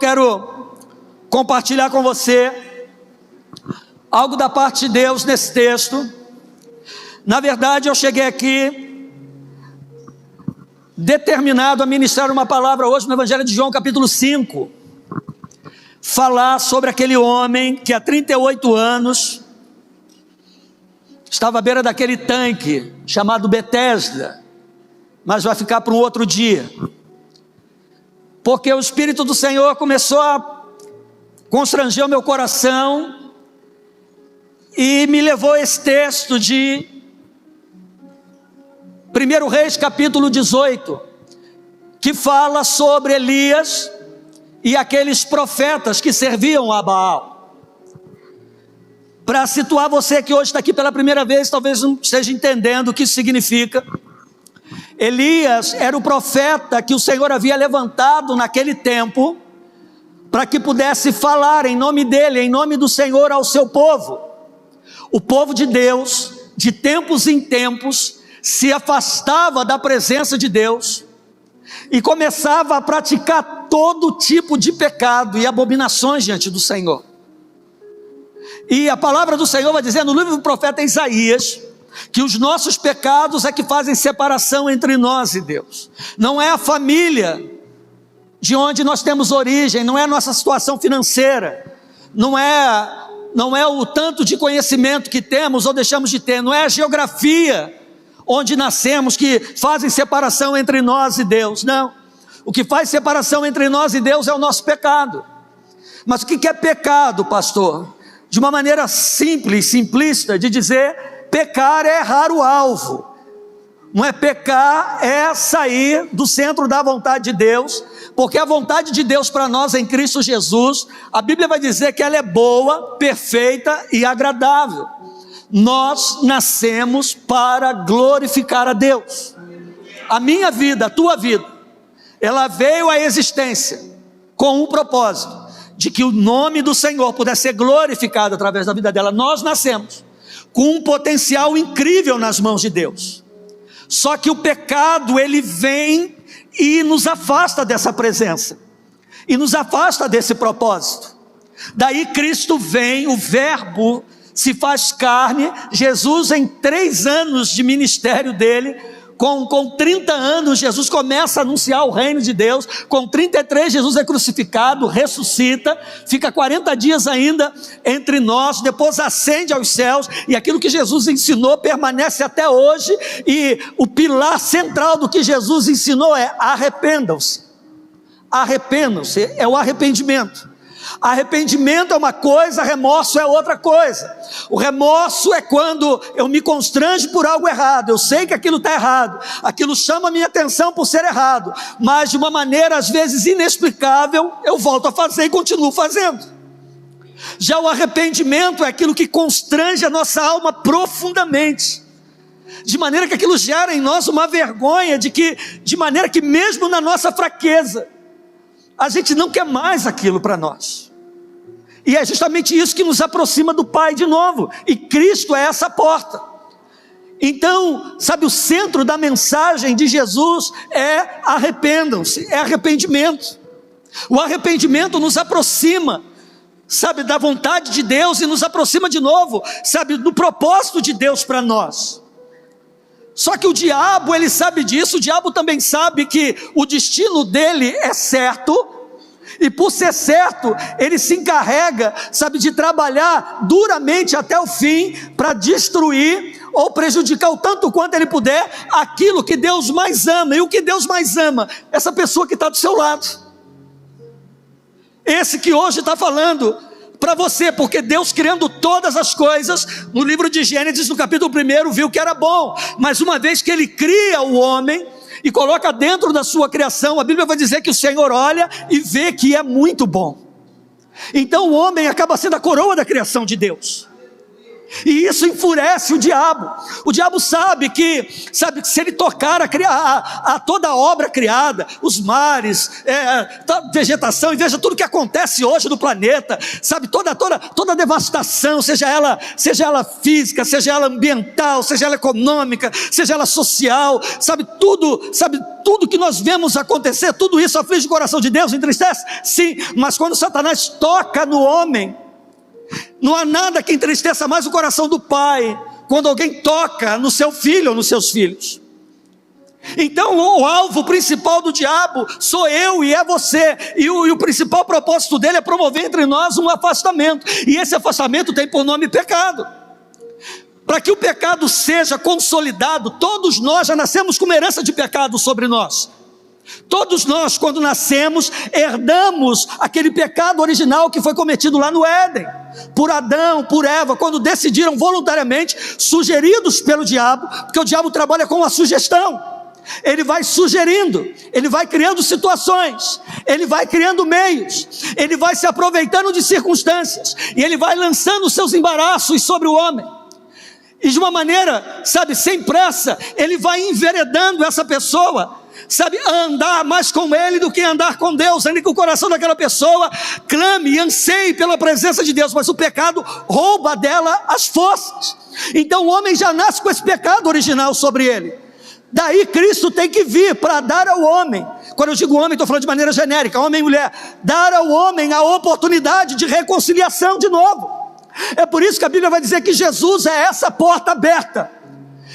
Quero compartilhar com você algo da parte de Deus nesse texto. Na verdade, eu cheguei aqui determinado a ministrar uma palavra hoje no Evangelho de João, capítulo 5. Falar sobre aquele homem que há 38 anos estava à beira daquele tanque chamado Betesda, mas vai ficar para um outro dia. Porque o Espírito do Senhor começou a constranger o meu coração e me levou a esse texto de 1 Reis capítulo 18, que fala sobre Elias e aqueles profetas que serviam a Baal. Para situar você que hoje está aqui pela primeira vez, talvez não esteja entendendo o que isso significa. Elias era o profeta que o Senhor havia levantado naquele tempo, para que pudesse falar em nome dele, em nome do Senhor ao seu povo. O povo de Deus, de tempos em tempos, se afastava da presença de Deus, e começava a praticar todo tipo de pecado e abominações diante do Senhor. E a palavra do Senhor vai dizer no livro do profeta Isaías, que os nossos pecados é que fazem separação entre nós e Deus. Não é a família de onde nós temos origem, não é a nossa situação financeira, não é o tanto de conhecimento que temos ou deixamos de ter, não é a geografia onde nascemos que fazem separação entre nós e Deus, não. O que faz separação entre nós e Deus é o nosso pecado. Mas o que é pecado, pastor? De uma maneira simples, simplista de dizer, pecar é errar o alvo. Não é pecar, é sair do centro da vontade de Deus, porque a vontade de Deus para nós em Cristo Jesus, a Bíblia vai dizer que ela é boa, perfeita e agradável. Nós nascemos para glorificar a Deus. A minha vida, a tua vida, ela veio à existência com um propósito, de que o nome do Senhor pudesse ser glorificado através da vida dela. Nós nascemos com um potencial incrível nas mãos de Deus. Só que o pecado, ele vem e nos afasta dessa presença, e nos afasta desse propósito. Daí Cristo vem, o Verbo se faz carne. Jesus, em 3 anos de ministério dele, com 30 anos, Jesus começa a anunciar o reino de Deus. Com 33, Jesus é crucificado, ressuscita, fica 40 dias ainda entre nós, depois ascende aos céus, e aquilo que Jesus ensinou permanece até hoje, e o pilar central do que Jesus ensinou é: arrependam-se. Arrependam-se, é o arrependimento. Arrependimento é uma coisa, remorso é outra coisa. O remorso é quando eu me constranjo por algo errado, eu sei que aquilo está errado, aquilo chama a minha atenção por ser errado, mas de uma maneira às vezes inexplicável, eu volto a fazer e continuo fazendo. Já o arrependimento é aquilo que constrange a nossa alma profundamente, de maneira que aquilo gera em nós uma vergonha, de maneira que mesmo na nossa fraqueza, a gente não quer mais aquilo para nós. E é justamente isso que nos aproxima do Pai de novo. E Cristo é essa porta. Então, sabe, o centro da mensagem de Jesus é: arrependam-se, é arrependimento. O arrependimento nos aproxima, sabe, da vontade de Deus, e nos aproxima de novo, sabe, do propósito de Deus para nós. Só que o diabo, ele sabe disso. O diabo também sabe que o destino dele é certo, e por ser certo, ele se encarrega, sabe, de trabalhar duramente até o fim, para destruir ou prejudicar o tanto quanto ele puder aquilo que Deus mais ama. E o que Deus mais ama? Essa pessoa que está do seu lado, esse que hoje está falando para você, porque Deus, criando todas as coisas, no livro de Gênesis, no capítulo 1, viu que era bom, mas uma vez que ele cria o homem e coloca dentro da sua criação, a Bíblia vai dizer que o Senhor olha e vê que é muito bom. Então o homem acaba sendo a coroa da criação de Deus. E isso enfurece o diabo. O diabo sabe que se ele tocar a toda a obra criada, os mares, a vegetação, e veja tudo que acontece hoje no planeta, sabe, toda a devastação, seja ela física, seja ela ambiental, seja ela econômica, seja ela social, sabe tudo que nós vemos acontecer, tudo isso aflige o coração de Deus, entristece? Sim, mas quando Satanás toca no homem, não há nada que entristeça mais o coração do pai, quando alguém toca no seu filho ou nos seus filhos. Então o alvo principal do diabo sou eu e é você, e o principal propósito dele é promover entre nós um afastamento, e esse afastamento tem por nome pecado. Para que o pecado seja consolidado, todos nós já nascemos com uma herança de pecado sobre nós. Todos nós, quando nascemos, herdamos aquele pecado original que foi cometido lá no Éden, por Adão, por Eva, quando decidiram voluntariamente, sugeridos pelo diabo, porque o diabo trabalha com a sugestão. Ele vai sugerindo, ele vai criando situações, ele vai criando meios, ele vai se aproveitando de circunstâncias, e ele vai lançando os seus embaraços sobre o homem. E de uma maneira, sem pressa, ele vai enveredando essa pessoa, a andar mais com ele do que andar com Deus, ainda que o coração daquela pessoa clame e anseie pela presença de Deus, mas o pecado rouba dela as forças. Então o homem já nasce com esse pecado original sobre ele. Daí Cristo tem que vir para dar ao homem, quando eu digo homem, estou falando de maneira genérica, homem e mulher, dar ao homem a oportunidade de reconciliação de novo. É por isso que a Bíblia vai dizer que Jesus é essa porta aberta,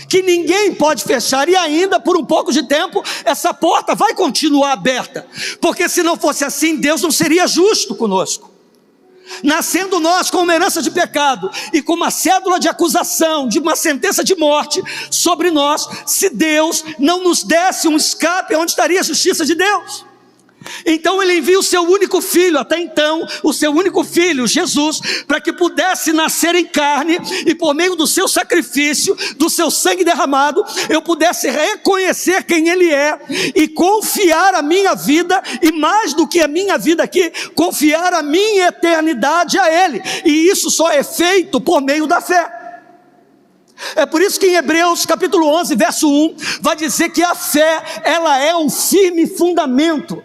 que ninguém pode fechar, e ainda por um pouco de tempo essa porta vai continuar aberta, porque se não fosse assim, Deus não seria justo conosco, nascendo nós com uma herança de pecado, e com uma cédula de acusação, de uma sentença de morte sobre nós, se Deus não nos desse um escape, onde estaria a justiça de Deus? Então ele envia o seu único filho, até então o seu único filho, Jesus, para que pudesse nascer em carne, e por meio do seu sacrifício, do seu sangue derramado, eu pudesse reconhecer quem ele é, e confiar a minha vida, e mais do que a minha vida aqui, confiar a minha eternidade a ele, e isso só é feito por meio da fé. É por isso que em Hebreus capítulo 11, verso 1, vai dizer que a fé, ela é um firme fundamento,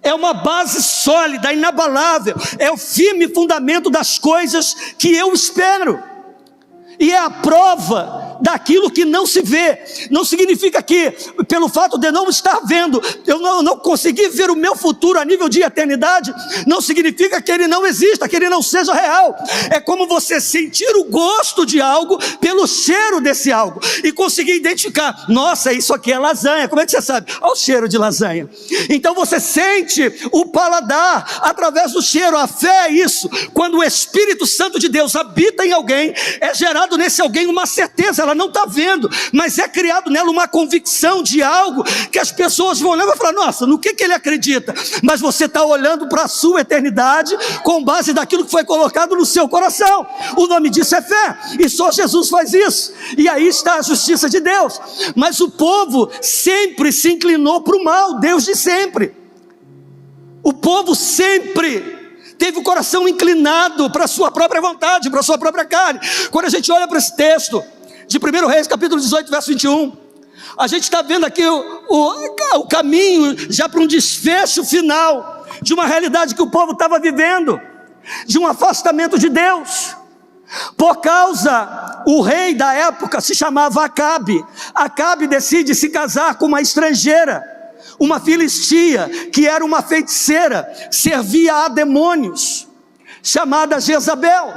é uma base sólida, inabalável, é o firme fundamento das coisas que eu espero, e é a prova daquilo que não se vê. Não significa que, pelo fato de não estar vendo, eu não conseguir ver o meu futuro a nível de eternidade, não significa que ele não exista, que ele não seja real. É como você sentir o gosto de algo pelo cheiro desse algo, e conseguir identificar, nossa, isso aqui é lasanha. Como é que você sabe? Olha o cheiro de lasanha. Então você sente o paladar através do cheiro. A fé é isso. Quando o Espírito Santo de Deus habita em alguém, é gerado nesse alguém uma certeza. Ela não está vendo, mas é criado nela uma convicção de algo, que as pessoas vão olhar e vão falar, nossa, no que ele acredita? Mas você está olhando para a sua eternidade, com base daquilo que foi colocado no seu coração. O nome disso é fé, e só Jesus faz isso, e aí está a justiça de Deus. Mas o povo sempre se inclinou para o mal, desde sempre. O povo sempre teve o coração inclinado para a sua própria vontade, para a sua própria carne. Quando a gente olha para esse texto de 1 Reis, capítulo 18, verso 21, a gente está vendo aqui o caminho já para um desfecho final, de uma realidade que o povo estava vivendo, de um afastamento de Deus, por causa, o rei da época se chamava Acabe. Acabe decide se casar com uma estrangeira, uma filistia, que era uma feiticeira, servia a demônios, chamada Jezabel.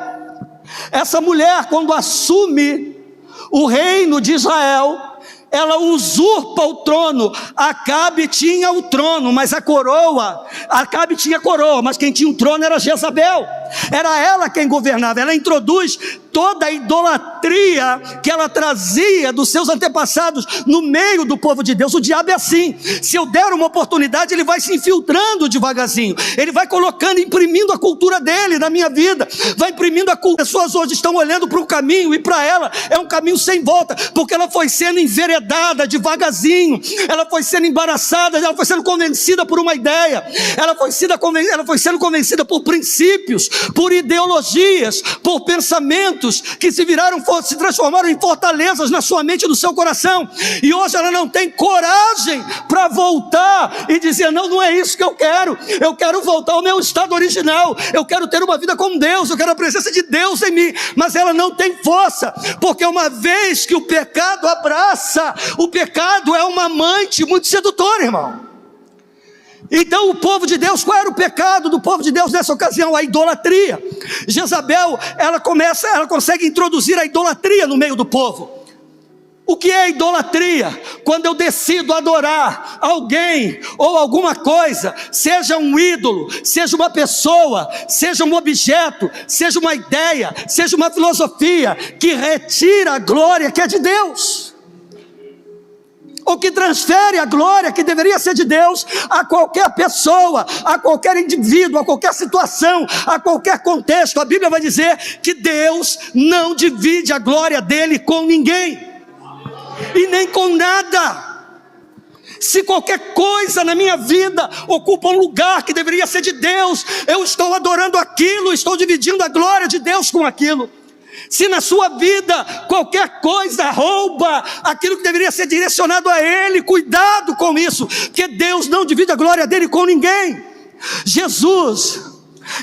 Essa mulher, quando assume o reino de Israel, ela usurpa o trono. Acabe tinha o trono, mas a coroa, Acabe tinha coroa, mas quem tinha o trono era Jezabel. Era ela quem governava. Ela introduz toda a idolatria que ela trazia dos seus antepassados no meio do povo de Deus. O diabo é assim, se eu der uma oportunidade, ele vai se infiltrando devagarzinho, ele vai colocando, imprimindo a cultura dele na minha vida, vai imprimindo a cultura. As pessoas hoje estão olhando para o caminho, e para ela é um caminho sem volta, porque ela foi sendo enveredada devagarzinho, ela foi sendo embaraçada, ela foi sendo convencida por uma ideia, ela foi sendo convencida por princípios, por ideologias, por pensamentos que se transformaram em fortalezas na sua mente e no seu coração, e hoje ela não tem coragem para voltar e dizer: não é isso que eu quero voltar ao meu estado original, eu quero ter uma vida com Deus, eu quero a presença de Deus em mim, mas ela não tem força, porque uma vez que o pecado abraça, o pecado é uma amante muito sedutora, irmão. Então o povo de Deus, qual era o pecado do povo de Deus nessa ocasião? A idolatria. Jezabel, ela consegue introduzir a idolatria no meio do povo. O que é idolatria? Quando eu decido adorar alguém ou alguma coisa, seja um ídolo, seja uma pessoa, seja um objeto, seja uma ideia, seja uma filosofia, que retira a glória que é de Deus, ou que transfere a glória que deveria ser de Deus a qualquer pessoa, a qualquer indivíduo, a qualquer situação, a qualquer contexto. A Bíblia vai dizer que Deus não divide a glória dele com ninguém, e nem com nada. Se qualquer coisa na minha vida ocupa um lugar que deveria ser de Deus, eu estou adorando aquilo, estou dividindo a glória de Deus com aquilo. Se na sua vida qualquer coisa rouba aquilo que deveria ser direcionado a Ele, cuidado com isso, porque Deus não divide a glória dele com ninguém. Jesus,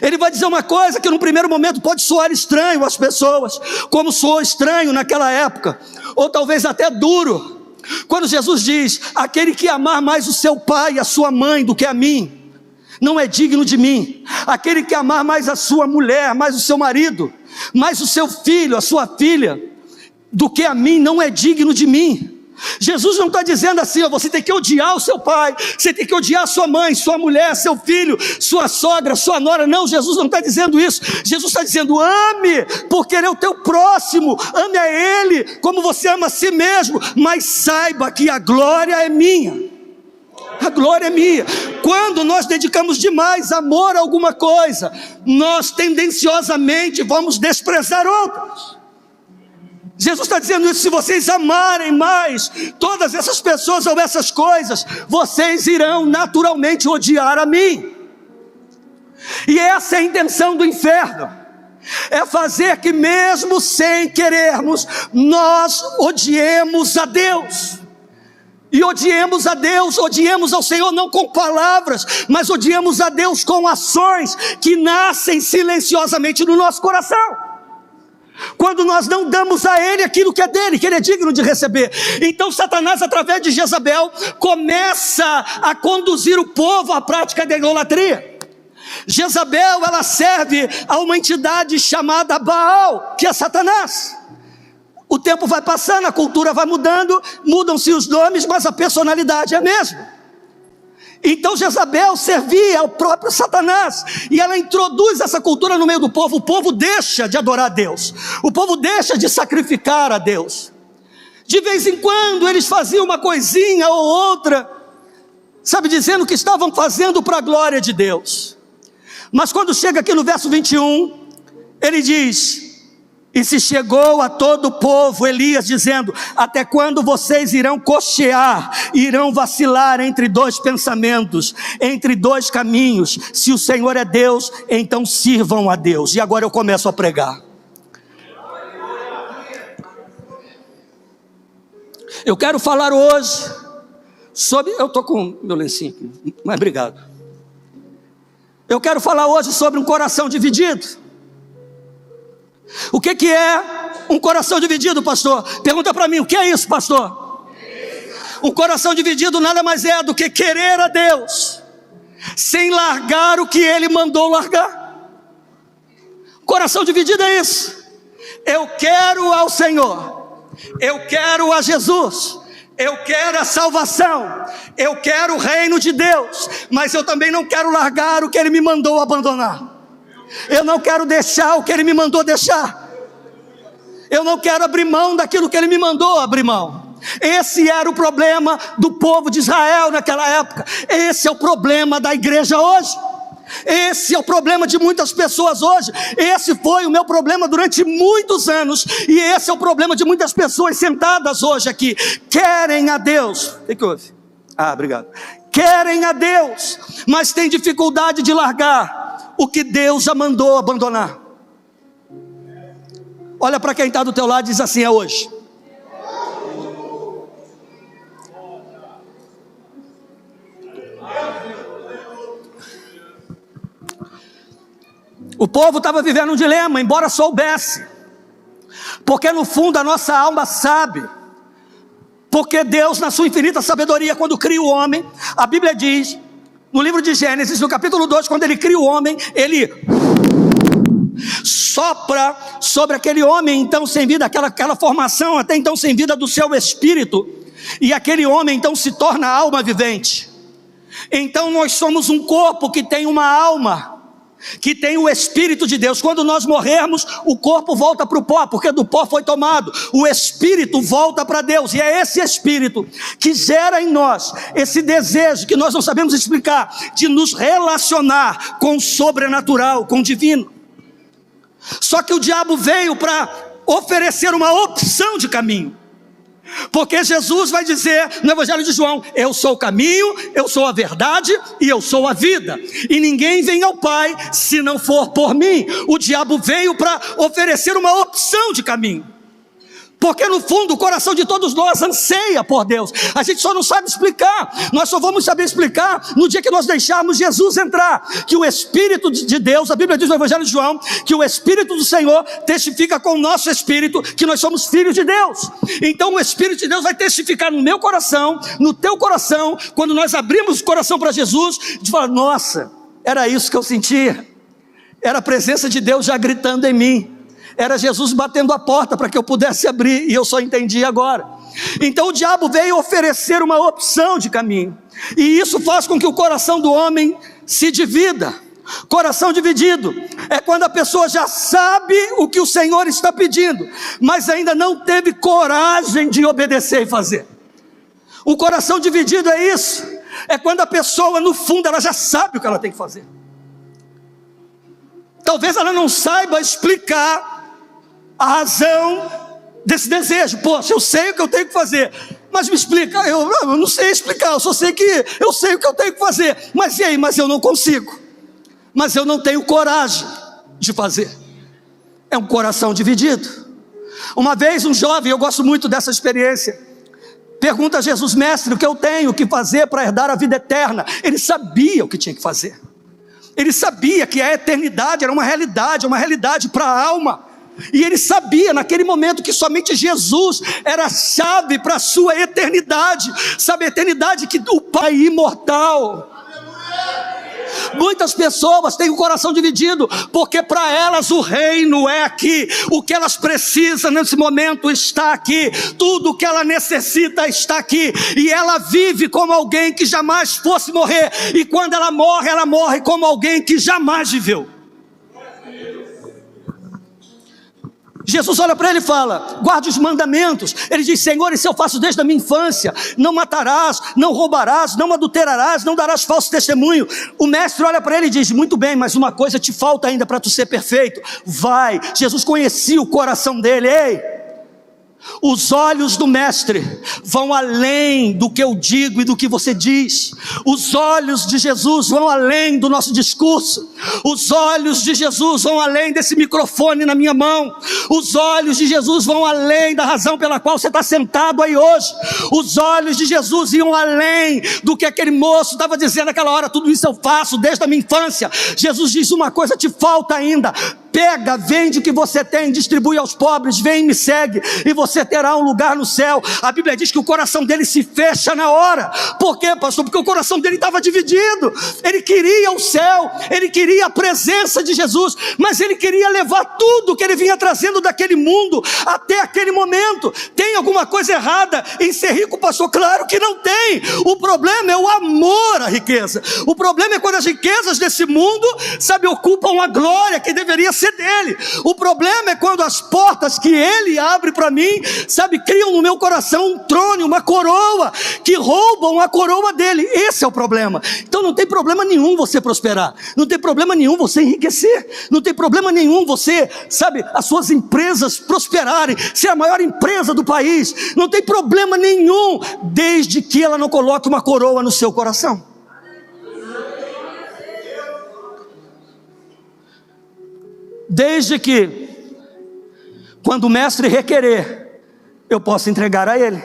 Ele vai dizer uma coisa que no primeiro momento pode soar estranho às pessoas, como soou estranho naquela época, ou talvez até duro, quando Jesus diz: aquele que amar mais o seu pai e a sua mãe do que a mim, não é digno de mim. Aquele que amar mais a sua mulher, mais o seu marido, mais o seu filho, a sua filha, do que a mim, não é digno de mim. Jesus não está dizendo assim: você tem que odiar o seu pai, você tem que odiar sua mãe, sua mulher, seu filho, sua sogra, sua nora. Não, Jesus não está dizendo isso. Jesus está dizendo: ame, porque Ele é o teu próximo, ame a Ele como você ama a si mesmo, mas saiba que a glória é minha. A glória é minha. Quando nós dedicamos demais amor a alguma coisa, nós tendenciosamente vamos desprezar outras. Jesus está dizendo isso: se vocês amarem mais todas essas pessoas ou essas coisas, vocês irão naturalmente odiar a mim. E essa é a intenção do inferno, é fazer que mesmo sem querermos, nós odiemos a Deus. E odiemos a Deus, odiemos ao Senhor não com palavras, mas odiemos a Deus com ações que nascem silenciosamente no nosso coração. Quando nós não damos a Ele aquilo que é dele, que Ele é digno de receber. Então Satanás, através de Jezabel, começa a conduzir o povo à prática da idolatria. Jezabel, ela serve a uma entidade chamada Baal, que é Satanás. O tempo vai passando, a cultura vai mudando, mudam-se os nomes, mas a personalidade é a mesma. Então Jezabel servia ao próprio Satanás, e ela introduz essa cultura no meio do povo. O povo deixa de adorar a Deus, o povo deixa de sacrificar a Deus. De vez em quando eles faziam uma coisinha ou outra, sabe, dizendo que estavam fazendo para a glória de Deus. Mas quando chega aqui no verso 21, ele diz: e se chegou a todo o povo Elias dizendo: até quando vocês irão cochear, irão vacilar entre dois pensamentos, entre dois caminhos? Se o Senhor é Deus, então sirvam a Deus. E agora eu começo a pregar. Eu quero falar hoje sobre... Eu estou com meu lencinho aqui, mas obrigado. Eu quero falar hoje sobre um coração dividido. O que é um coração dividido, pastor? Pergunta para mim, o que é isso, pastor? Um coração dividido nada mais é do que querer a Deus sem largar o que Ele mandou largar. Coração dividido é isso. Eu quero ao Senhor, eu quero a Jesus, eu quero a salvação, eu quero o reino de Deus, mas eu também não quero largar o que Ele me mandou abandonar. Eu não quero deixar o que Ele me mandou deixar. Eu não quero abrir mão daquilo que Ele me mandou abrir mão. Esse era o problema do povo de Israel naquela época. Esse é o problema da igreja hoje. Esse é o problema de muitas pessoas hoje. Esse foi o meu problema durante muitos anos, e esse é o problema de muitas pessoas sentadas hoje aqui. Querem a Deus. O que houve? Obrigado. Querem a Deus, mas têm dificuldade de largar o que Deus já mandou abandonar. Olha para quem está do teu lado e diz assim: é hoje. O povo estava vivendo um dilema, embora soubesse, porque no fundo a nossa alma sabe, porque Deus, na sua infinita sabedoria, quando cria o homem, a Bíblia diz, no livro de Gênesis, no capítulo 2, quando ele cria o homem, ele sopra sobre aquele homem então sem vida, aquela formação até então sem vida do seu espírito, e aquele homem então se torna alma vivente. Então nós somos um corpo que tem uma alma, que tem o Espírito de Deus. Quando nós morrermos, o corpo volta para o pó, porque do pó foi tomado. O Espírito volta para Deus, e é esse Espírito que gera em nós esse desejo, que nós não sabemos explicar, de nos relacionar com o sobrenatural, com o divino. Só que o diabo veio para oferecer uma opção de caminho, porque Jesus vai dizer no Evangelho de João: eu sou o caminho, eu sou a verdade e eu sou a vida, e ninguém vem ao Pai se não for por mim. O diabo veio para oferecer uma opção de caminho, porque no fundo o coração de todos nós anseia por Deus. A gente só não sabe explicar. Nós só vamos saber explicar no dia que nós deixarmos Jesus entrar. Que o Espírito de Deus, a Bíblia diz no Evangelho de João, que o Espírito do Senhor testifica com o nosso espírito que nós somos filhos de Deus. Então o Espírito de Deus vai testificar no meu coração, no teu coração, quando nós abrimos o coração para Jesus, de falar: nossa, era isso que eu sentia, era a presença de Deus já gritando em mim, era Jesus batendo a porta para que eu pudesse abrir, e eu só entendi agora. Então o diabo veio oferecer uma opção de caminho, e isso faz com que o coração do homem se divida. Coração dividido é quando a pessoa já sabe o que o Senhor está pedindo, mas ainda não teve coragem de obedecer e fazer. O coração dividido é isso, é quando a pessoa no fundo ela já sabe o que ela tem que fazer. Talvez ela não saiba explicar a razão desse desejo. Poxa, eu sei o que eu tenho que fazer, mas me explica. Eu não sei explicar, eu só sei que eu sei o que eu tenho que fazer. Mas e aí? Mas eu não consigo, mas eu não tenho coragem de fazer. É um coração dividido. Uma vez um jovem, eu gosto muito dessa experiência, pergunta a Jesus: mestre, o que eu tenho que fazer para herdar a vida eterna? Ele sabia o que tinha que fazer. Ele sabia que a eternidade era uma realidade para a alma. E ele sabia naquele momento que somente Jesus era a chave para a sua eternidade. Sabe, a eternidade que o Pai imortal. Muitas pessoas têm o coração dividido, porque para elas o reino é aqui, o que elas precisam nesse momento está aqui, tudo o que ela necessita está aqui, e ela vive como alguém que jamais fosse morrer, e quando ela morre como alguém que jamais viveu. Jesus olha para ele e fala: guarde os mandamentos. Ele diz: Senhor, isso eu faço desde a minha infância. Não matarás, não roubarás, não adulterarás, não darás falso testemunho. O mestre olha para ele e diz: muito bem, mas uma coisa te falta ainda para tu ser perfeito. Vai. Jesus conhecia o coração dele. Ei, os olhos do mestre vão além do que eu digo e do que você diz. Os olhos de Jesus vão além do nosso discurso. Os olhos de Jesus vão além desse microfone na minha mão. Os olhos de Jesus vão além da razão pela qual você está sentado aí hoje. Os olhos de Jesus iam além do que aquele moço estava dizendo naquela hora: tudo isso eu faço desde a minha infância. Jesus diz: uma coisa te falta ainda. Pega, vende o que você tem, distribui aos pobres, vem e me segue, e você terá um lugar no céu. A Bíblia diz que o coração dele se fecha na hora. Por quê, pastor? Porque o coração dele estava dividido. Ele queria o céu, ele queria a presença de Jesus, mas ele queria levar tudo que ele vinha trazendo daquele mundo até aquele momento. Tem alguma coisa errada em ser rico, pastor? Claro que não tem. O problema é o amor à riqueza. O problema é quando as riquezas desse mundo, sabe, ocupam a glória que deveria ser dele. O problema é quando as portas que ele abre para mim, sabe, criam no meu coração um trono, uma coroa, que roubam a coroa dele. Esse é o problema. Então não tem problema nenhum você prosperar, não tem problema nenhum você enriquecer, não tem problema nenhum você, sabe, as suas empresas prosperarem, ser a maior empresa do país, não tem problema nenhum, desde que ela não coloque uma coroa no seu coração. desde que, quando o mestre requerer, eu possa entregar a ele.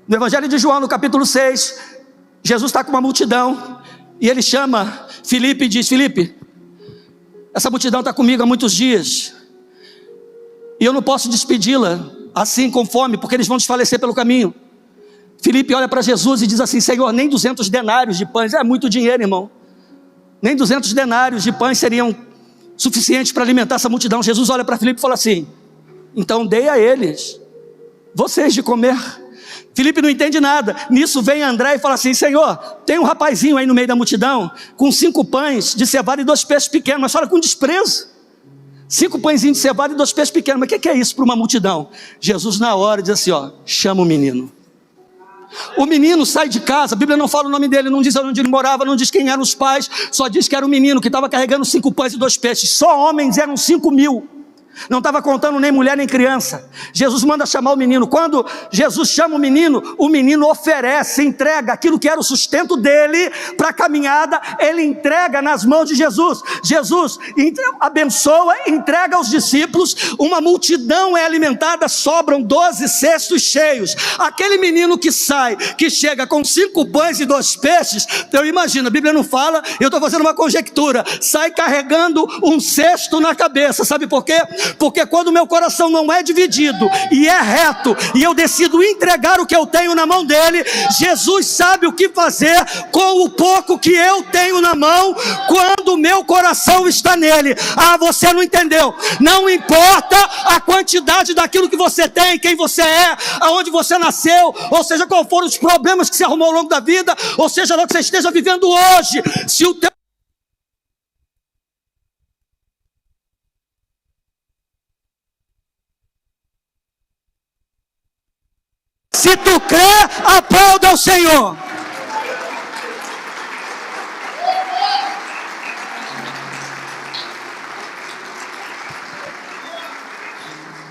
No Evangelho de João, no capítulo 6, Jesus está com uma multidão, e ele chama Filipe e diz: Filipe, essa multidão está comigo há muitos dias, e eu não posso despedi-la assim com fome, porque eles vão desfalecer pelo caminho. Filipe olha para Jesus e diz assim: Senhor, nem 200 denários de pães, é muito dinheiro, irmão, nem 200 denários de pães seriam suficientes para alimentar essa multidão. Jesus olha para Filipe e fala assim: então dei a eles, vocês de comer. Filipe não entende nada. Nisso vem André e fala assim: Senhor, tem um rapazinho aí no meio da multidão, com 5 pães de cevada e 2 peixes pequenos, mas fala com desprezo. 5 pãezinhos de cevada e 2 peixes pequenos, mas o que é isso para uma multidão? Jesus na hora diz assim: ó, chama o menino. O menino sai de casa, a Bíblia não fala o nome dele, não diz onde ele morava, não diz quem eram os pais, só diz que era o menino que estava carregando 5 pães e 2 peixes, só homens eram 5.000, não estava contando nem mulher nem criança. Jesus manda chamar o menino. Quando Jesus chama o menino oferece, entrega aquilo que era o sustento dele para a caminhada, ele entrega nas mãos de Jesus. Jesus abençoa, entrega aos discípulos, uma multidão é alimentada, sobram 12 cestos cheios. Aquele menino que sai, que chega com 5 pães e 2 peixes, eu imagino, a Bíblia não fala, eu estou fazendo uma conjectura, sai carregando um cesto na cabeça. Sabe por quê? Porque quando o meu coração não é dividido e é reto, e eu decido entregar o que eu tenho na mão dele, Jesus sabe o que fazer com o pouco que eu tenho na mão, quando o meu coração está nele. Ah, você não entendeu? Não importa a quantidade daquilo que você tem, quem você é, aonde você nasceu, ou seja, qual foram os problemas que você arrumou ao longo da vida, ou seja, lá que você esteja vivendo hoje, se o teu se tu crê, aplauda ao Senhor.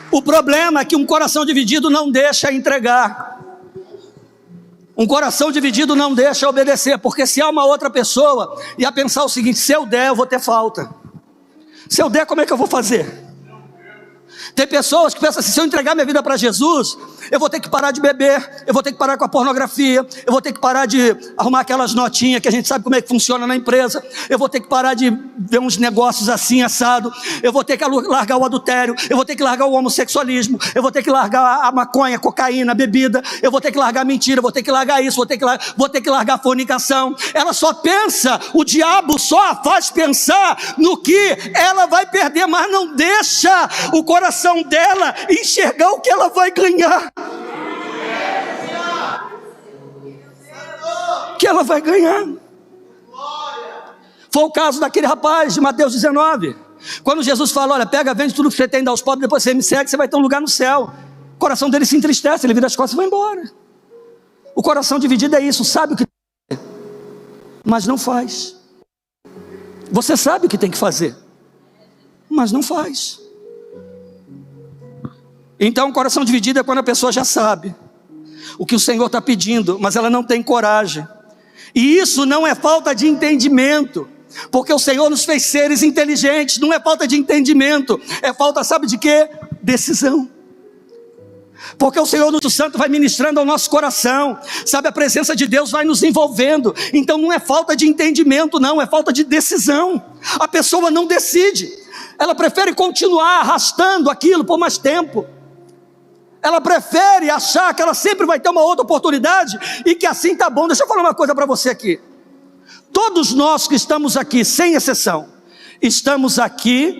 O problema é que um coração dividido não deixa entregar. Um coração dividido não deixa obedecer, porque se há uma outra pessoa, ia pensar o seguinte: se eu der, eu vou ter falta. Se eu der, como é que eu vou fazer? Tem pessoas que pensam assim: se eu entregar minha vida para Jesus, eu vou ter que parar de beber, eu vou ter que parar com a pornografia, eu vou ter que parar de arrumar aquelas notinhas que a gente sabe como é que funciona na empresa, eu vou ter que parar de ver uns negócios assim, assado, eu vou ter que largar o adultério, eu vou ter que largar o homossexualismo, eu vou ter que largar a maconha, a cocaína, a bebida, eu vou ter que largar a mentira, eu vou ter que largar isso, vou ter que largar a fornicação. Ela só pensa, o diabo só a faz pensar no que ela vai perder, mas não deixa o coração dela enxergar o que ela vai ganhar. Que ela vai ganhar. Foi o caso daquele rapaz de Mateus 19, quando Jesus fala: olha, pega, vende tudo que você tem, dá aos pobres, depois você me segue, você vai ter um lugar no céu. O coração dele se entristece, ele vira as costas e vai embora. O coração dividido é isso, sabe o que tem que fazer, mas não faz. Você sabe o que tem que fazer, mas não faz. Então o coração dividido é quando a pessoa já sabe o que o Senhor está pedindo, mas ela não tem coragem. E isso não é falta de entendimento, porque o Senhor nos fez seres inteligentes. Não é falta de entendimento, é falta, sabe de quê? Decisão. Porque o Senhor nosso Santo vai ministrando ao nosso coração, sabe, a presença de Deus vai nos envolvendo. Então não é falta de entendimento não, é falta de decisão. A pessoa não decide, ela prefere continuar arrastando aquilo por mais tempo. Ela prefere achar que ela sempre vai ter uma outra oportunidade e que assim está bom. Deixa eu falar uma coisa para você aqui. Todos nós que estamos aqui, sem exceção, estamos aqui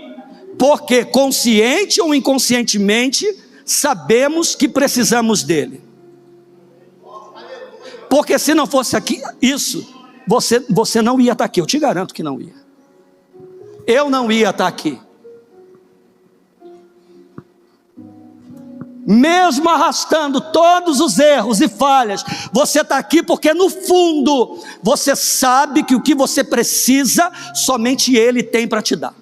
porque consciente ou inconscientemente sabemos que precisamos dele. Porque se não fosse aqui isso, você não ia estar aqui, eu te garanto que não ia. Eu não ia estar aqui. Mesmo arrastando todos os erros e falhas, você está aqui porque no fundo você sabe que o que você precisa, somente Ele tem para te dar.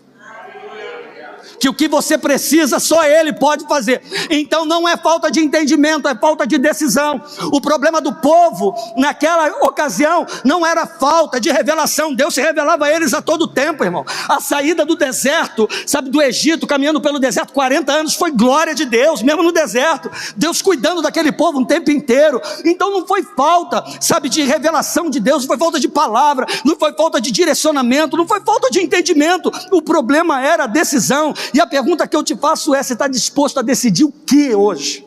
que o que você precisa só Ele pode fazer. Então não é falta de entendimento, é falta de decisão. O problema do povo naquela ocasião não era falta de revelação. Deus se revelava a eles a todo tempo, irmão. A saída do deserto, sabe, do Egito, caminhando pelo deserto 40 anos, foi glória de Deus, mesmo no deserto. Deus cuidando daquele povo um tempo inteiro. Então não foi falta, sabe, de revelação de Deus, não foi falta de palavra, não foi falta de direcionamento, não foi falta de entendimento. O problema era a decisão. E a pergunta que eu te faço é: você está disposto a decidir o que hoje?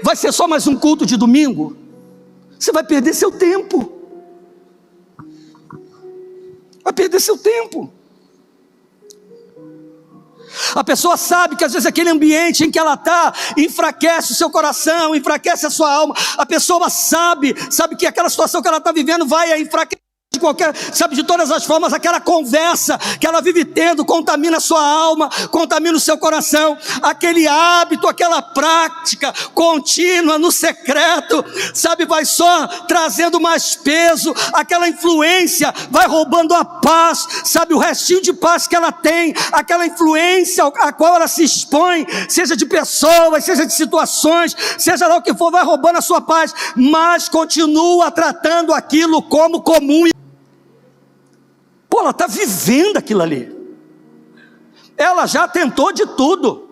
Vai ser só mais um culto de domingo? Você vai perder seu tempo. Vai perder seu tempo. A pessoa sabe que às vezes aquele ambiente em que ela está enfraquece o seu coração, enfraquece a sua alma. A pessoa sabe que aquela situação que ela está vivendo vai enfraquecer de qualquer, sabe, de todas as formas. Aquela conversa que ela vive tendo contamina a sua alma, contamina o seu coração. Aquele hábito, aquela prática contínua no secreto, sabe, vai só trazendo mais peso. Aquela influência vai roubando a paz, sabe, o restinho de paz que ela tem. Aquela influência a qual ela se expõe, seja de pessoas, seja de situações, seja lá o que for, vai roubando a sua paz, mas continua tratando aquilo como comum. Pô, ela está vivendo aquilo ali. Ela já tentou de tudo.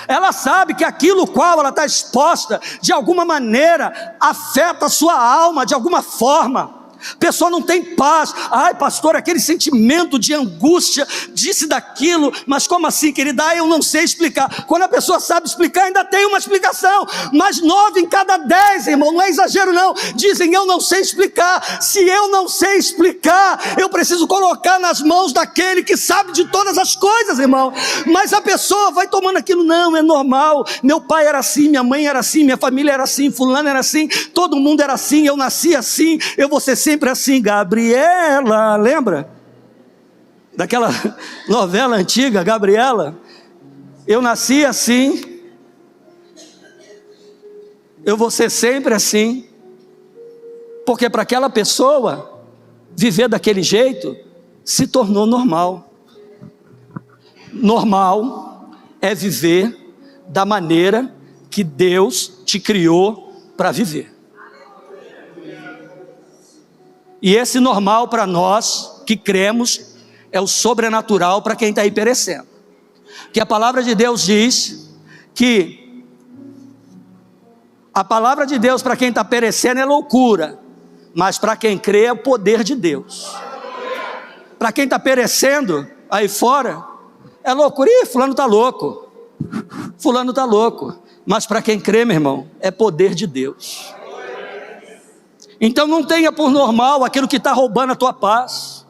Ela sabe que aquilo qual ela está exposta, de alguma maneira, afeta a sua alma, de alguma forma. A pessoa não tem paz. Ai, pastor, aquele sentimento de angústia, disse daquilo. Mas como assim, querida? Eu não sei explicar. Quando a pessoa sabe explicar, ainda tem uma explicação. Mas 9 em cada 10, irmão, não é exagero não, dizem: eu não sei explicar. Se eu não sei explicar, eu preciso colocar nas mãos daquele que sabe de todas as coisas, irmão. Mas a pessoa vai tomando aquilo: não, é normal, meu pai era assim, minha mãe era assim, minha família era assim, fulano era assim, todo mundo era assim, eu nasci assim, eu vou ser sempre assim. Gabriela, lembra? Daquela novela antiga, Gabriela? Eu nasci assim, eu vou ser sempre assim. Porque para aquela pessoa, viver daquele jeito se tornou normal. Normal é viver da maneira que Deus te criou para viver. E esse normal para nós que cremos é o sobrenatural para quem está aí perecendo. Que a palavra de Deus diz que a palavra de Deus para quem está perecendo é loucura, mas para quem crê é o poder de Deus. Para quem está perecendo aí fora é loucura. Ih, fulano está louco, fulano está louco. Mas para quem crê, meu irmão, é poder de Deus. Então não tenha por normal aquilo que está roubando a tua paz,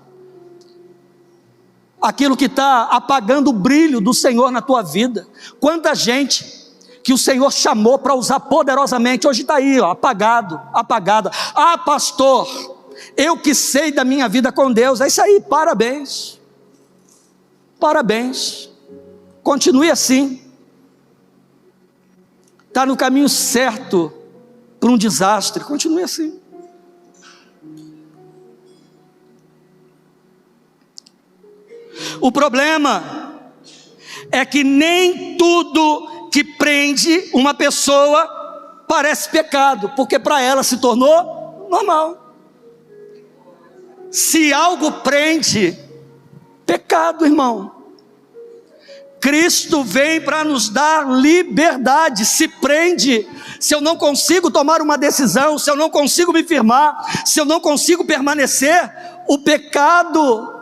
aquilo que está apagando o brilho do Senhor na tua vida. Quanta gente que o Senhor chamou para usar poderosamente, hoje está aí, ó, apagado, apagada. Ah, pastor, eu que sei da minha vida com Deus. É isso aí, parabéns, parabéns, continue assim. Está no caminho certo para um desastre, continue assim. O problema é que nem tudo que prende uma pessoa parece pecado, porque para ela se tornou normal. Se algo prende, pecado, irmão. Cristo vem para nos dar liberdade. Se prende, se eu não consigo tomar uma decisão, se eu não consigo me firmar, se eu não consigo permanecer, o pecado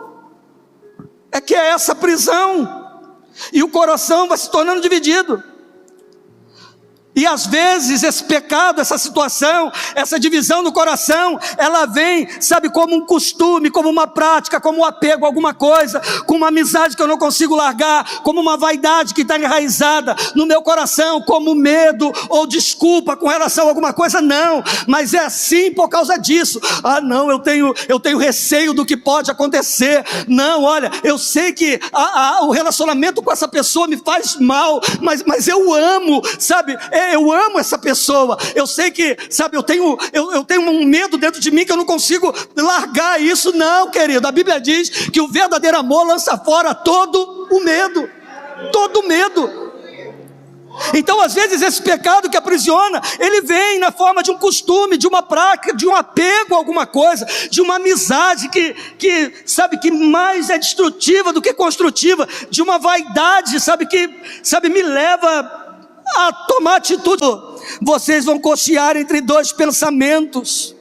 é que é essa prisão, e o coração vai se tornando dividido. E às vezes esse pecado, essa situação, essa divisão no coração, ela vem, sabe, como um costume, como uma prática, como um apego a alguma coisa, com uma amizade que eu não consigo largar, como uma vaidade que está enraizada no meu coração, como medo ou desculpa com relação a alguma coisa. Não, mas é assim por causa disso. Ah não, eu tenho receio do que pode acontecer. Não, olha, eu sei que o relacionamento com essa pessoa me faz mal, mas eu amo, sabe, eu amo essa pessoa. Eu sei que, sabe, eu tenho um medo dentro de mim que eu não consigo largar isso. Não, querido, a Bíblia diz que o verdadeiro amor lança fora todo o medo. todo medo. Então, às vezes, esse pecado que aprisiona, ele vem na forma de um costume, de uma prática, de um apego a alguma coisa, de uma amizade que mais é destrutiva do que construtiva, de uma vaidade, que me leva a tomar atitude. Vocês vão cochear entre dois pensamentos.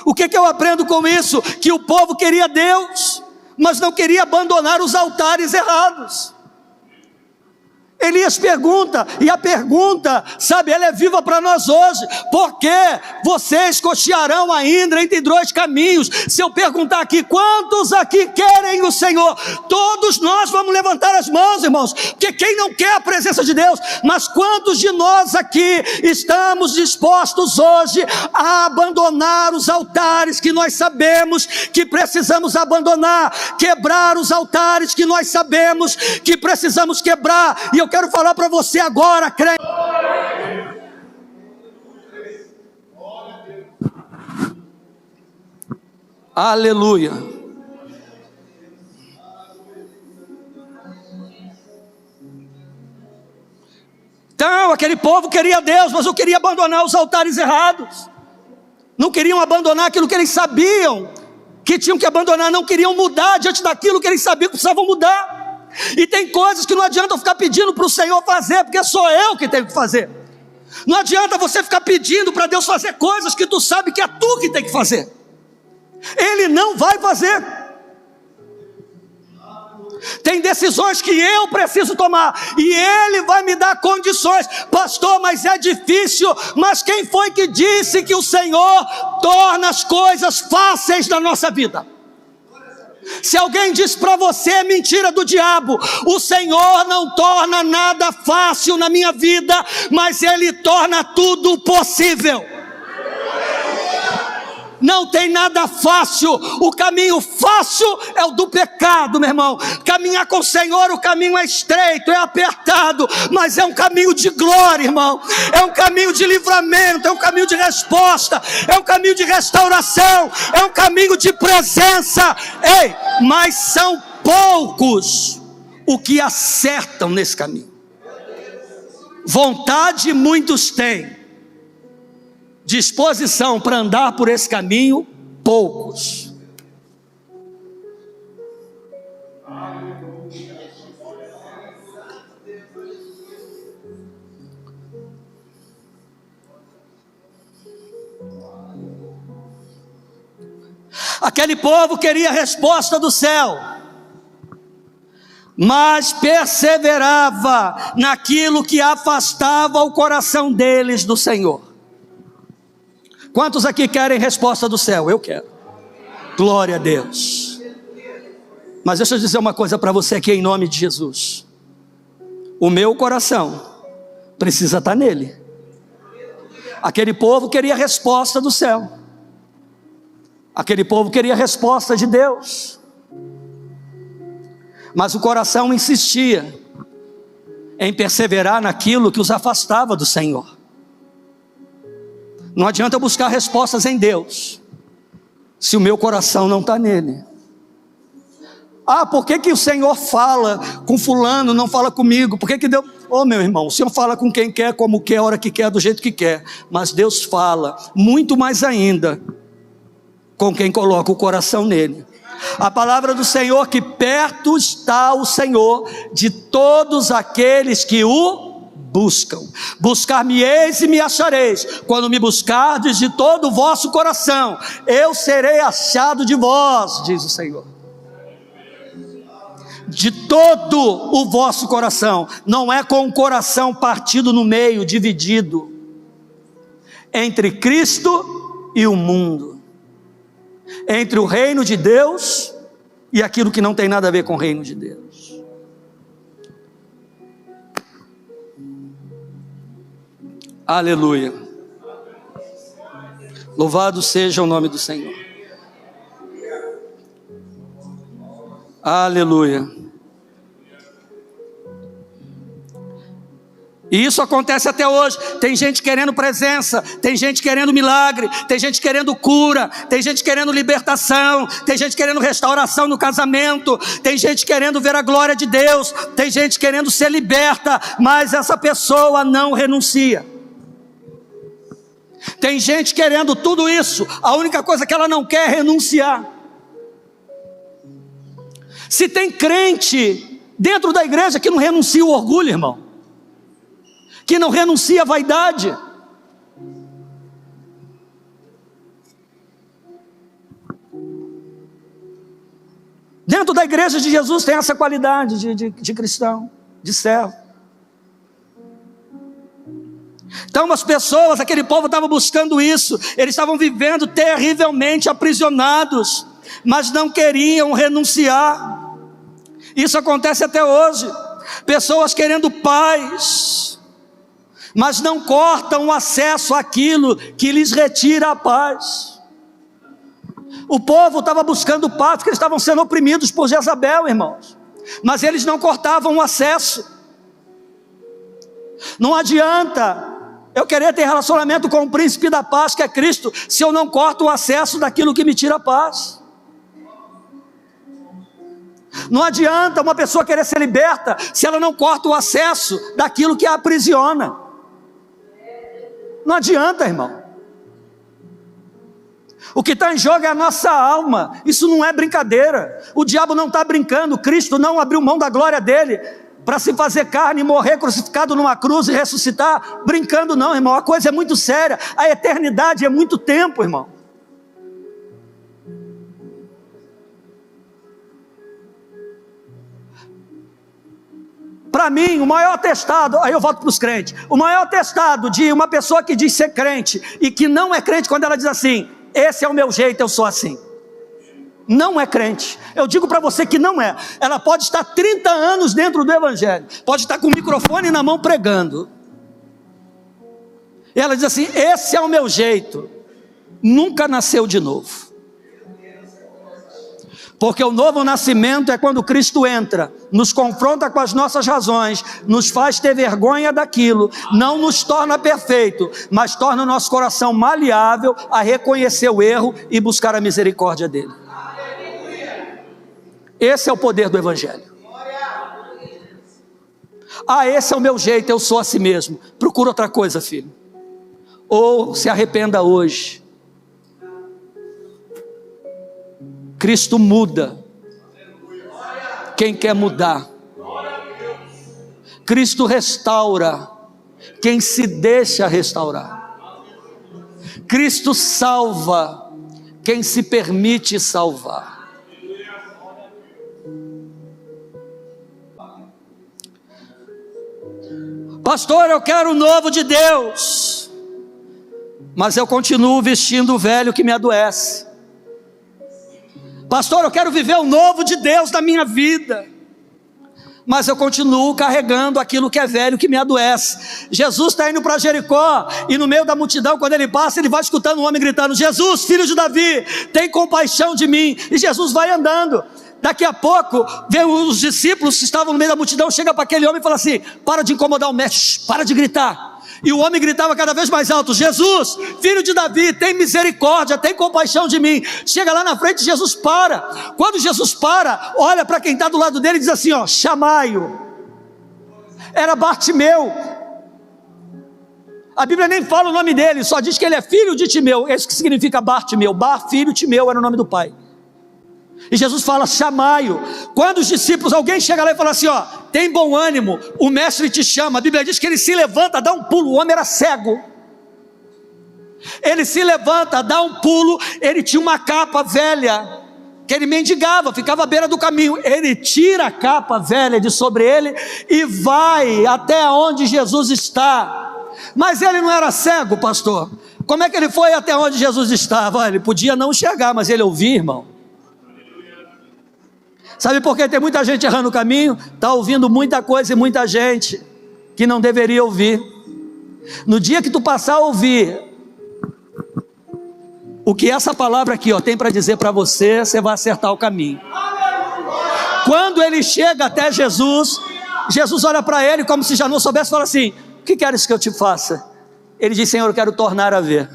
O que eu aprendo com isso? Que o povo queria Deus, mas não queria abandonar os altares errados. Elias pergunta, e a pergunta, ela é viva para nós hoje: por que vocês cochearão ainda entre dois caminhos? Se eu perguntar aqui, quantos aqui querem o Senhor? Todos nós vamos levantar as mãos, irmãos, porque quem não quer a presença de Deus? Mas quantos de nós aqui estamos dispostos hoje a abandonar os altares que nós sabemos que precisamos abandonar, quebrar os altares que nós sabemos que precisamos quebrar? E eu quero falar para você agora, crente. Aleluia. Então, aquele povo queria Deus, mas não queria abandonar os altares errados. Não queriam abandonar aquilo que eles sabiam que tinham que abandonar. Não queriam mudar diante daquilo que eles sabiam que precisavam mudar. E tem coisas que não adianta eu ficar pedindo para o Senhor fazer, porque sou eu que tenho que fazer. Não adianta você ficar pedindo para Deus fazer coisas que tu sabe que é tu que tem que fazer. Ele não vai fazer. Tem decisões que eu preciso tomar, e Ele vai me dar condições. Pastor, mas é difícil. Mas quem foi que disse que o Senhor torna as coisas fáceis na nossa vida? Se alguém diz para você, é mentira do diabo. O Senhor não torna nada fácil na minha vida, mas Ele torna tudo possível. Não tem nada fácil. O caminho fácil é o do pecado, meu irmão. Caminhar com o Senhor, o caminho é estreito, é apertado, mas é um caminho de glória, irmão. É um caminho de livramento, é um caminho de resposta, é um caminho de restauração, é um caminho de presença. Ei, mas são poucos o que acertam nesse caminho. Vontade muitos têm, disposição para andar por esse caminho, poucos. Aquele povo queria a resposta do céu, mas perseverava naquilo que afastava o coração deles do Senhor. Quantos aqui querem resposta do céu? Eu quero. Glória a Deus. Mas deixa eu dizer uma coisa para você aqui em nome de Jesus. O meu coração precisa estar nele. Aquele povo queria a resposta do céu. Aquele povo queria a resposta de Deus. Mas o coração insistia em perseverar naquilo que os afastava do Senhor. Não adianta eu buscar respostas em Deus, se o meu coração não está nele. Ah, por que o Senhor fala com fulano, não fala comigo? Por que Deus... Oh, meu irmão, o Senhor fala com quem quer, como quer, a hora que quer, do jeito que quer. Mas Deus fala, muito mais ainda, com quem coloca o coração nele. A palavra do Senhor, que perto está o Senhor de todos aqueles que o buscam. Buscar-me-eis e me achareis, quando me buscardes de todo o vosso coração. Eu serei achado de vós, diz o Senhor. De todo o vosso coração. Não é com o coração partido no meio, dividido entre Cristo e o mundo, entre o reino de Deus e aquilo que não tem nada a ver com o reino de Deus. Aleluia. Louvado seja o nome do Senhor. Aleluia. E isso acontece até hoje. Tem gente querendo presença, tem gente querendo milagre, tem gente querendo cura, tem gente querendo libertação, tem gente querendo restauração no casamento, tem gente querendo ver a glória de Deus, tem gente querendo ser liberta, mas essa pessoa não renuncia. Tem gente querendo tudo isso, a única coisa que ela não quer é renunciar. Se tem crente dentro da igreja que não renuncia o orgulho, irmão, que não renuncia à vaidade, dentro da igreja de Jesus tem essa qualidade de cristão, de servo. Então as pessoas, aquele povo estava buscando isso, eles estavam vivendo terrivelmente aprisionados, mas não queriam renunciar. Isso acontece até hoje. Pessoas querendo paz, mas não cortam o acesso àquilo que lhes retira a paz. O povo estava buscando paz, porque eles estavam sendo oprimidos por Jezabel, irmãos, mas eles não cortavam o acesso. Não adianta eu querer ter relacionamento com o príncipe da paz, que é Cristo, se eu não corto o acesso daquilo que me tira a paz. Não adianta uma pessoa querer ser liberta, se ela não corta o acesso daquilo que a aprisiona. Não adianta, irmão. O que está em jogo é a nossa alma. Isso não é brincadeira. O diabo não está brincando. Cristo não abriu mão da glória dele para se fazer carne e morrer crucificado numa cruz e ressuscitar brincando, não, irmão. A coisa é muito séria. A eternidade é muito tempo, irmão. Para mim, o maior atestado, aí eu volto para os crentes, o maior atestado de uma pessoa que diz ser crente e que não é crente, quando ela diz assim: esse é o meu jeito, eu sou assim. Não é crente. Eu digo para você que não é. Ela pode estar 30 anos dentro do evangelho, pode estar com o microfone na mão pregando, e ela diz assim: esse é o meu jeito. Nunca nasceu de novo. Porque o novo nascimento é quando Cristo entra, nos confronta com as nossas razões, nos faz ter vergonha daquilo, não nos torna perfeito, mas torna o nosso coração maleável a reconhecer o erro e buscar a misericórdia dele. Esse é o poder do evangelho. Ah, esse é o meu jeito, eu sou assim mesmo. Procura outra coisa, filho. Ou se arrependa hoje. Cristo muda quem quer mudar. Cristo restaura quem se deixa restaurar. Cristo salva quem se permite salvar. Pastor, eu quero o novo de Deus, mas eu continuo vestindo o velho que me adoece. Pastor, eu quero viver o novo de Deus na minha vida, mas eu continuo carregando aquilo que é velho, que me adoece. Jesus está indo para Jericó, e no meio da multidão, quando ele passa, ele vai escutando um homem gritando: Jesus, filho de Davi, tem compaixão de mim. E Jesus vai andando. Daqui a pouco, vem os discípulos que estavam no meio da multidão, chega para aquele homem e fala assim: para de incomodar o mestre, para de gritar. E o homem gritava cada vez mais alto: Jesus, filho de Davi, tem misericórdia, tem compaixão de mim. Chega lá na frente, Jesus para. Quando Jesus para, olha para quem está do lado dele e diz assim: ó, chamai-o. Era Bartimeu. A Bíblia nem fala o nome dele, só diz que ele é filho de Timeu. Isso que significa Bartimeu. Filho, Timeu era o nome do pai. E Jesus fala: chamai-o. Quando os discípulos, alguém chega lá e fala assim: ó, tem bom ânimo, o mestre te chama. A Bíblia diz que ele se levanta, dá um pulo. O homem era cego. Ele se levanta, dá um pulo. Ele tinha uma capa velha que ele mendigava, ficava à beira do caminho. Ele tira a capa velha de sobre ele e vai até onde Jesus está. Mas ele não era cego, pastor. Como é que ele foi até onde Jesus estava? Ele podia não enxergar, mas ele ouvia, irmão. Sabe por que tem muita gente errando o caminho? Está ouvindo muita coisa e muita gente que não deveria ouvir. No dia que tu passar a ouvir o que essa palavra aqui, ó, tem para dizer para você, você vai acertar o caminho. Quando ele chega até Jesus, Jesus olha para ele como se já não soubesse, fala assim: o que queres que eu te faça? Ele diz: Senhor, eu quero tornar a ver.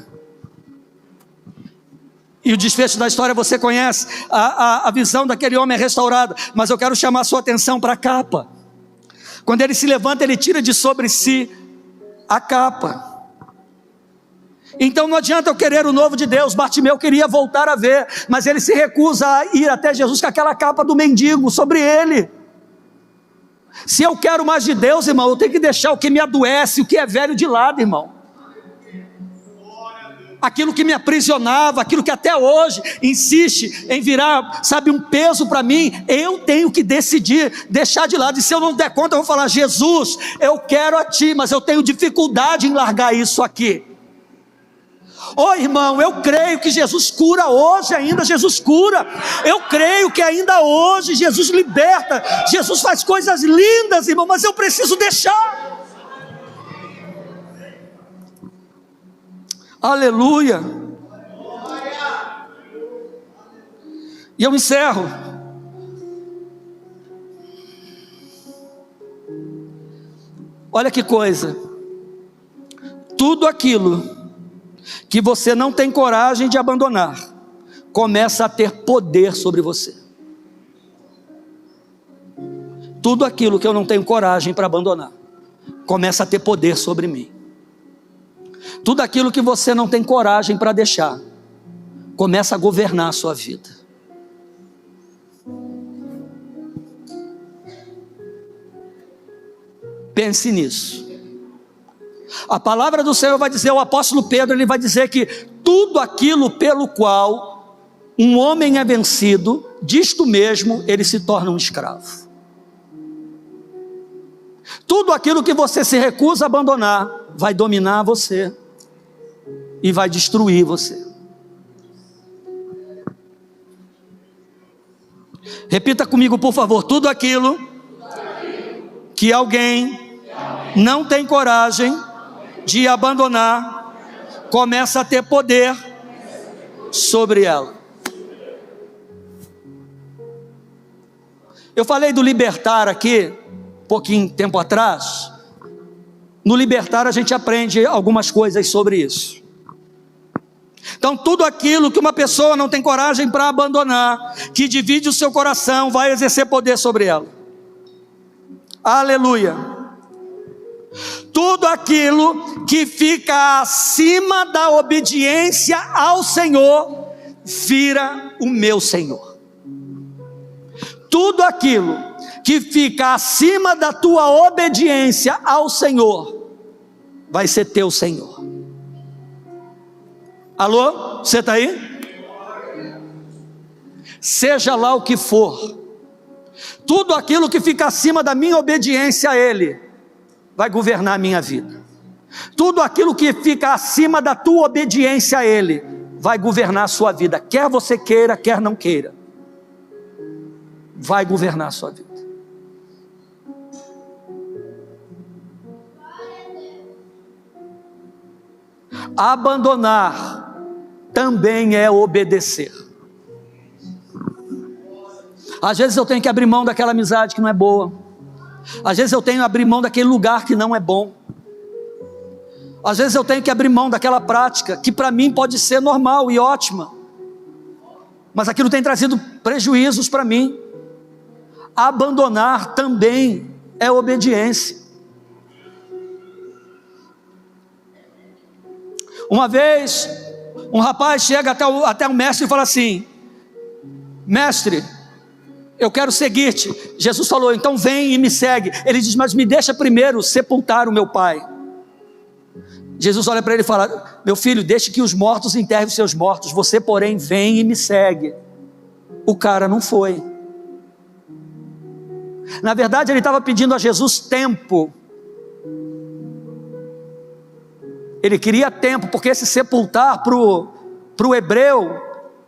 E o desfecho da história você conhece, a visão daquele homem é restaurada, mas eu quero chamar a sua atenção para a capa. Quando ele se levanta, ele tira de sobre si a capa. Então não adianta eu querer o novo de Deus. Bartimeu queria voltar a ver, mas ele se recusa a ir até Jesus com aquela capa do mendigo sobre ele. Se eu quero mais de Deus, irmão, eu tenho que deixar o que me adoece, o que é velho de lado, irmão. Aquilo que me aprisionava, aquilo que até hoje insiste em virar, sabe, um peso para mim, eu tenho que decidir, deixar de lado. E se eu não der conta, eu vou falar: Jesus, eu quero a Ti, mas eu tenho dificuldade em largar isso aqui. Irmão, eu creio que Jesus cura hoje ainda, Jesus cura. Eu creio que ainda hoje Jesus liberta, Jesus faz coisas lindas, irmão, mas eu preciso deixar. Aleluia. E eu encerro. Olha que coisa. Tudo aquilo que você não tem coragem de abandonar, começa a ter poder sobre você. Tudo aquilo que eu não tenho coragem para abandonar, começa a ter poder sobre mim. Tudo aquilo que você não tem coragem para deixar, começa a governar a sua vida. Pense nisso. A palavra do Senhor vai dizer, o apóstolo Pedro, ele vai dizer que tudo aquilo pelo qual um homem é vencido, disto mesmo ele se torna um escravo. Tudo aquilo que você se recusa a abandonar, vai dominar você e vai destruir você. Repita comigo, por favor: tudo aquilo que alguém não tem coragem de abandonar, começa a ter poder sobre ela. Eu falei do libertar aqui, pouquinho tempo atrás. No libertar a gente aprende algumas coisas sobre isso. Então tudo aquilo que uma pessoa não tem coragem para abandonar, que divide o seu coração, vai exercer poder sobre ela. Aleluia. Tudo aquilo que fica acima da obediência ao Senhor, vira o meu Senhor. Tudo aquilo que fica acima da tua obediência ao Senhor, vai ser teu Senhor. Alô? Você está aí? Seja lá o que for, tudo aquilo que fica acima da minha obediência a Ele, vai governar a minha vida. Tudo aquilo que fica acima da tua obediência a Ele, vai governar a sua vida. Quer você queira, quer não queira, vai governar a sua vida. Abandonar também é obedecer. Às vezes eu tenho que abrir mão daquela amizade que não é boa. Às vezes eu tenho que abrir mão daquele lugar que não é bom. Às vezes eu tenho que abrir mão daquela prática que para mim pode ser normal e ótima, mas aquilo tem trazido prejuízos para mim. Abandonar também é obediência. Uma vez, um rapaz chega até o mestre e fala assim: mestre, eu quero seguir-te. Jesus falou: então vem e me segue. Ele diz: mas me deixa primeiro sepultar o meu pai. Jesus olha para ele e fala: meu filho, deixe que os mortos enterrem os seus mortos, você porém vem e me segue. O cara não foi. Na verdade ele estava pedindo a Jesus tempo. Ele queria tempo, porque esse sepultar para o hebreu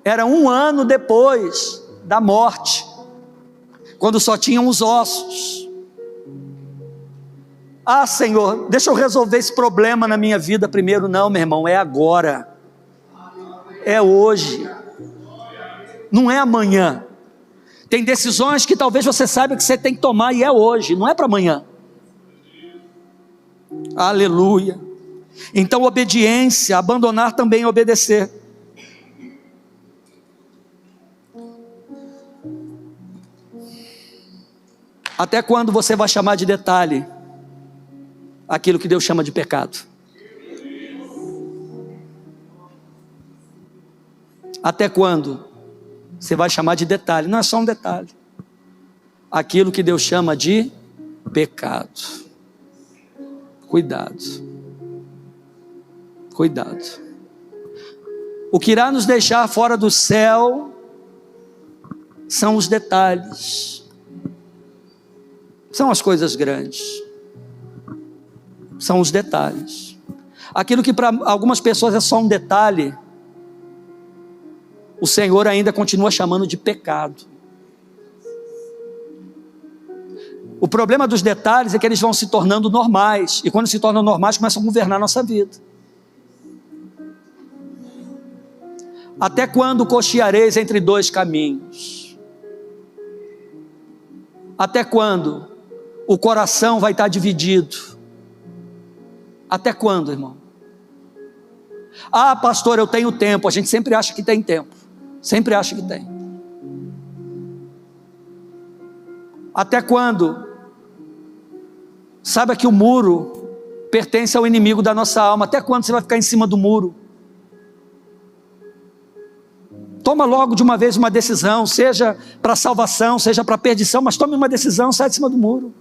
era 1 ano depois da morte, quando só tinham os ossos. Ah, Senhor, deixa eu resolver esse problema na minha vida primeiro. Não, meu irmão, é agora, é hoje, não é amanhã. Tem decisões que talvez você saiba que você tem que tomar e é hoje, não é para amanhã. Aleluia. Então, obediência, abandonar também é obedecer. Até quando você vai chamar de detalhe aquilo que Deus chama de pecado? Até quando você vai chamar de detalhe? Não é só um detalhe. Aquilo que Deus chama de pecado. Cuidado. Cuidado. O que irá nos deixar fora do céu são os detalhes. São as coisas grandes. São os detalhes. Aquilo que para algumas pessoas é só um detalhe, o Senhor ainda continua chamando de pecado. O problema dos detalhes é que eles vão se tornando normais, e quando se tornam normais, começam a governar a nossa vida. Até quando cocheareis entre dois caminhos? Até quando o coração vai estar dividido? Até quando, irmão? Ah, pastor, eu tenho tempo. A gente sempre acha que tem tempo. Sempre acha que tem. Até quando? Saiba que o muro pertence ao inimigo da nossa alma. Até quando você vai ficar em cima do muro? Toma logo de uma vez uma decisão, seja para salvação, seja para perdição, mas tome uma decisão, sai de cima do muro.